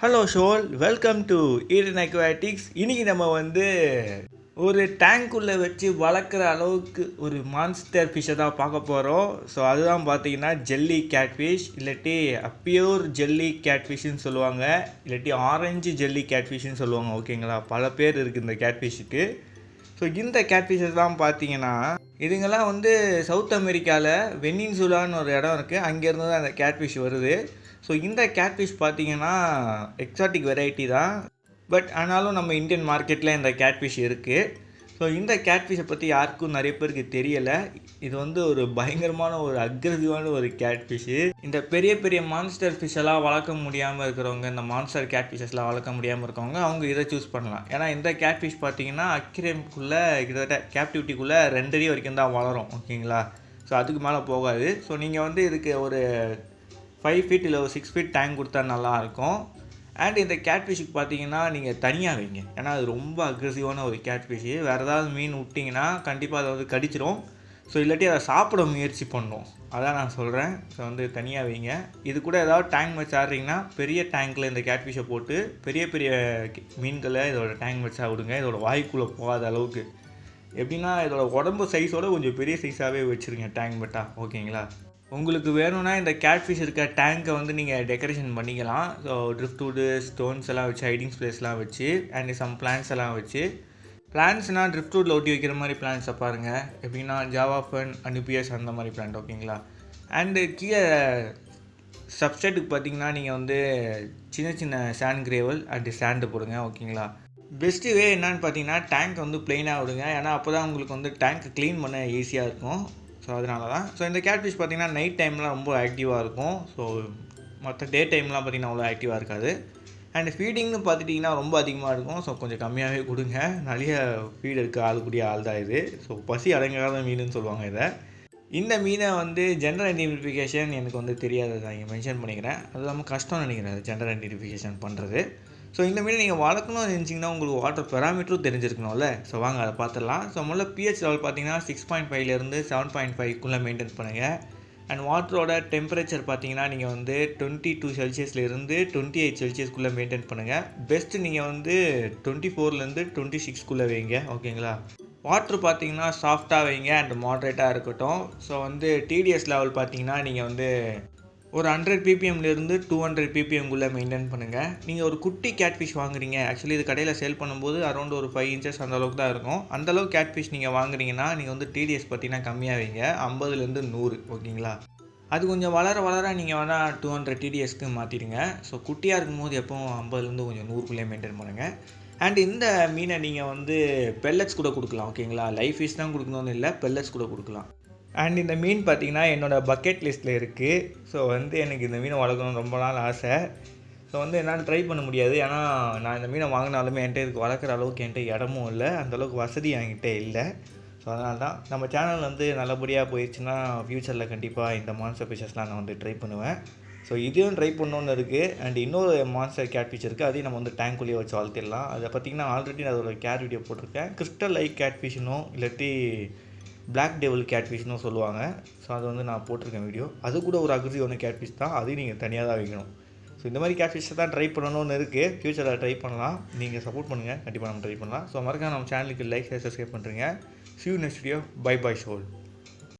Hello ஷோல், welcome to Eden aquatics. இன்றைக்கி நம்ம ஒரு டேங்க்குள்ளே வச்சு வளர்க்குற அளவுக்கு ஒரு மான்ஸ்டர் ஃபிஷ்ஷை தான் பார்க்க போகிறோம். ஸோ அதுதான் பார்த்தீங்கன்னா ஜெல்லி கேட்ஃபிஷ், இல்லாட்டி பியூர் ஜெல்லி கேட்ஃபிஷ்ஷுன்னு சொல்லுவாங்க, இல்லாட்டி ஆரஞ்சு ஜெல்லி கேட்ஃபிஷ்ஷுன்னு சொல்லுவாங்க. ஓகேங்களா, பல பேர் இருக்குது இந்த கேட்ஃபிஷ்ஷுக்கு. ஸோ இந்த கேட்ஃபிஷ்ஷஸ் தான் பார்த்தீங்கன்னா இதுங்கெல்லாம் சவுத் அமெரிக்காவில் வெனின்சுலான்னு ஒரு இடம் இருக்குது, அங்கேருந்து தான் அந்த கேட்ஃபிஷ் வருது. ஸோ இந்த கேட்ஃபிஷ் பார்த்தீங்கன்னா எக்ஸாட்டிக் வெரைட்டி தான், பட் ஆனாலும் நம்ம இந்தியன் மார்க்கெட்டில் இந்த கேட்ஃபிஷ் இருக்குது. ஸோ இந்த கேட்ஃபிஷை பற்றி யாருக்கும் நிறைய பேருக்கு தெரியலை. இது ஒரு பயங்கரமான ஒரு அக்ரெசிவான ஒரு கேட்ஃபிஷ்ஷு. இந்த பெரிய பெரிய மான்ஸ்டர் ஃபிஷ்ஷெல்லாம் வளர்க்க முடியாமல் இருக்கிறவங்க, இந்த மான்ஸ்டர் கேட்ஃபிஷஸ்லாம் வளர்க்க முடியாமல் இருக்கவங்க அவங்க இதை சூஸ் பண்ணலாம். ஏன்னா இந்த கேட்ஃபிஷ் பார்த்தீங்கன்னா அக்வேரியம்குள்ளே கிட்டத்தட்ட கேப்டிவிட்டிக்குள்ளே 2 அடி வரைக்கும் தான் வளரும். ஓகேங்களா, ஸோ அதுக்கு மேலே போகாது. ஸோ நீங்கள் இதுக்கு ஒரு 5 ஃபீட் இல்லை ஒரு 6 ஃபீட் டேங்க் கொடுத்தா நல்லாயிருக்கும். அண்ட் இந்த கேட்ஃபிஷ்ஷுக்கு பார்த்தீங்கன்னா நீங்கள் தனியாக வைங்க, ஏன்னா அது ரொம்ப அக்ரெசிவான ஒரு கேட்ஃபிஷ்ஷு. வேறு ஏதாவது மீன் விட்டிங்கன்னா கண்டிப்பாக அதை கடிச்சிடும். ஸோ இல்லாட்டி அதை சாப்பிட முயற்சி பண்ணும், அதான் நான் சொல்கிறேன். ஸோ தனியாக வைங்க. இது கூட ஏதாவது டேங்க் வச்சு ஆடுறீங்கன்னா பெரிய டேங்க்கில் இந்த கேட்ஃபிஷ்ஷை போட்டு பெரிய பெரிய மீன்களை இதோட டேங்க் வச்சா விடுங்க, இதோட வாய்க்குள்ளே போகாத அளவுக்கு. எப்படின்னா இதோட உடம்பு சைஸோட கொஞ்சம் பெரிய சைஸாகவே வச்சுருங்க டேங்க் பட்டா. ஓகேங்களா, உங்களுக்கு வேணும்னா இந்த கேட்ஃபிஷ் இருக்க டேங்க்கை நீங்கள் டெக்கரேஷன் பண்ணிக்கலாம். ஸோ ட்ரிஃப்ட்வுட்டு, ஸ்டோன்ஸ் எல்லாம் வச்சு, ஹைடிங் ஸ்பேஸ்லாம் வச்சு, அண்ட் சம் பிளான்ஸ் எல்லாம் வச்சு. பிளான்ஸ்னால் ட்ரிஃப்ட்வுட்டில் ஒட்டி வைக்கிற மாதிரி பிளான்ஸை பாருங்கள், எப்படின்னா ஜாவா ஃபன், அனுப்பியஸ் அந்த மாதிரி பிளான்ட். ஓகேங்களா, அண்டு கீழே சப்ஸ்டேட்டுக்கு பார்த்தீங்கன்னா நீங்கள் சின்ன சின்ன சாண்ட் கிரேவல் அண்டு சாண்டு போடுங்க. ஓகேங்களா, பெஸ்ட்டு வே என்னன்னு பார்த்தீங்கன்னா டேங்க் ப்ளெயினாக விடுங்க, ஏன்னா அப்போ தான் உங்களுக்கு டேங்க்கை க்ளீன் பண்ண ஈஸியாக இருக்கும். ஸோ அதனால தான். ஸோ இந்த கேட்ஃபிஷ் பார்த்திங்கன்னா நைட் டைம்லாம் ரொம்ப ஆக்டிவாக இருக்கும். ஸோ மற்ற டே டைம்லாம் பார்த்திங்கன்னா அவ்வளோ ஆக்டிவாக இருக்காது. அண்ட் ஃபீடிங்னு பார்த்துட்டிங்கன்னா ரொம்ப அதிகமாக இருக்கும். ஸோ கொஞ்சம் கம்மியாகவே கொடுங்க. நிறைய ஃபீடு இருக்க ஆளுக்கூடிய ஆள் தான் இது. ஸோ பசி அடங்காத மீனுன்னு சொல்லுவாங்க இதை. இந்த மீனை ஜெண்டர் ஐடென்டிஃபிகேஷன் எனக்கு தெரியாது, நான் இங்கே மென்ஷன் பண்ணிக்கிறேன். அது இல்லாமல் கஷ்டம்னு நினைக்கிறேன் ஜெண்டர் ஐடென்டிஃபிகேஷன் பண்ணுறது. ஸோ இந்த மீனை நீங்கள் வளர்க்கணும்னு நினச்சிங்கன்னா உங்களுக்கு வாட்டர் பெராமீட்டரும் தெரிஞ்சிருக்கணும்ல. ஸோ வாங்க அதை பார்த்துடலாம். ஸோ முதல்ல பிஹெச் லெவல் பார்த்தீங்கன்னா 6.5லேருந்து 7.5க்குள்ளே மெயின்டைன் பண்ணுங்கள். அண்ட் வாட்டரோட டெம்பரேச்சர் பார்த்தீங்கன்னா நீங்கள் 22 செல்சியஸ்லேருந்து 28 செல்சியஸ்க்குள்ளே மெயின்டைன் பண்ணுங்கள். பெஸ்ட்டு நீங்கள் 24லேருந்து 26க்குள்ளே வைங்க. ஓகேங்களா, வாட்ரு பார்த்தீங்கன்னா சாஃப்டாக வைங்க அண்ட் மாட்ரேட்டாக இருக்கட்டும். ஸோ டிடிஎஸ் லெவல் பார்த்தீங்கன்னா நீங்கள் ஒரு 100 ppmலேருந்து 200 ppmக்குள்ளே மெயின்டைன் பண்ணுங்கள். நீங்கள் ஒரு குட்டி கேட்ஃபிஷ் வாங்குறீங்க, ஆக்சுவலி இது கடையில் சேல் பண்ணும்போது அரௌண்ட் ஒரு 5 inches அந்த அளவுக்கு தான் இருக்கும். அந்தளவுக்கு கேட்ஃபிஷ் நீங்கள் வாங்குறீங்கன்னா நீங்கள் டிடிஎஸ் பார்த்தீங்கன்னா கம்மியாக வைங்க, 50லேருந்து 100. ஓகேங்களா, அது கொஞ்சம் வளர வளர நீங்கள் வேணால் 200 டிடிஎஸ்க்கு மாற்றிடுங்க. ஸோ குட்டியாக இருக்கும்போது எப்போவும் 50லேருந்து கொஞ்சம் 100க்குள்ளே மெயின்டைன் பண்ணுங்கள். அண்ட் இந்த மீனை நீங்கள் பெல்லட்ஸ் கூட கொடுக்கலாம். ஓகேங்களா, லைஃப் ஃபிஷ் தான் கொடுக்கணும்னு இல்லை, பெல்லட்ஸ் கூட கொடுக்கலாம். அண்ட் இந்த மீன் பார்த்திங்கன்னா என்னோடய பக்கெட் லிஸ்ட்டில் இருக்குது. ஸோ எனக்கு இந்த மீனை வளர்க்கணும்னு ரொம்ப நாள் ஆசை. ஸோ என்னால் ட்ரை பண்ண முடியாது, ஏன்னா நான் இந்த மீனை வாங்கினாலுமே என்கிட்ட இதுக்கு வளர்க்குற அளவுக்கு என்கிட்ட இடமும் இல்லை, அந்தளவுக்கு வசதி என்கிட்ட இல்லை. ஸோ அதனால தான் நம்ம சேனல் நல்லபடியாக போயிடுச்சுன்னா ஃப்யூச்சரில் கண்டிப்பாக இந்த மான்ஸ்டர் ஃபிஷஸ்லாம் நான் ட்ரை பண்ணுவேன். ஸோ இதையும் ட்ரை பண்ணணுன்னு இருக்குது. அண்ட் இன்னொரு மான்ஸ்டர் கேட்ஃபிஷ் இருக்குது, அதையும் நம்ம டேங்க்குள்ளேயே வச்சு வளர்த்திடலாம். அதை பார்த்திங்கன்னா ஆல்ரெடி நான் அதோட கேர் வீடியோ போட்டிருக்கேன். கிறிஸ்டல் லைக் கேட்ஃபிஷ்னும் இல்லாட்டி பிளாக் டெவில் கேட்ஃபிஷ்னும் சொல்லுவாங்க. ஸோ அது நான் போட்டிருக்கேன் வீடியோ. அது கூட ஒரு அக்ரெசிவான கேட்ஃபிஷ் தான், அதையும் நீங்கள் தனியாக தான் வைக்கணும். ஸோ இந்த மாதிரி கேட்ஃபிஷ்ஷை தான் ட்ரை பண்ணணும்னு இருக்குது. ஃப்யூச்சரில் ட்ரை பண்ணலாம், நீங்கள் சப்போர்ட் பண்ணுங்கள், கண்டிப்பாக நம்ம ட்ரை பண்ணலாம். ஸோ மறக்காம நம்ம சேனலுக்கு லைக், சப்ஸ்கிரைப் பண்ணுறீங்க. See you next video. Bye bye, soul.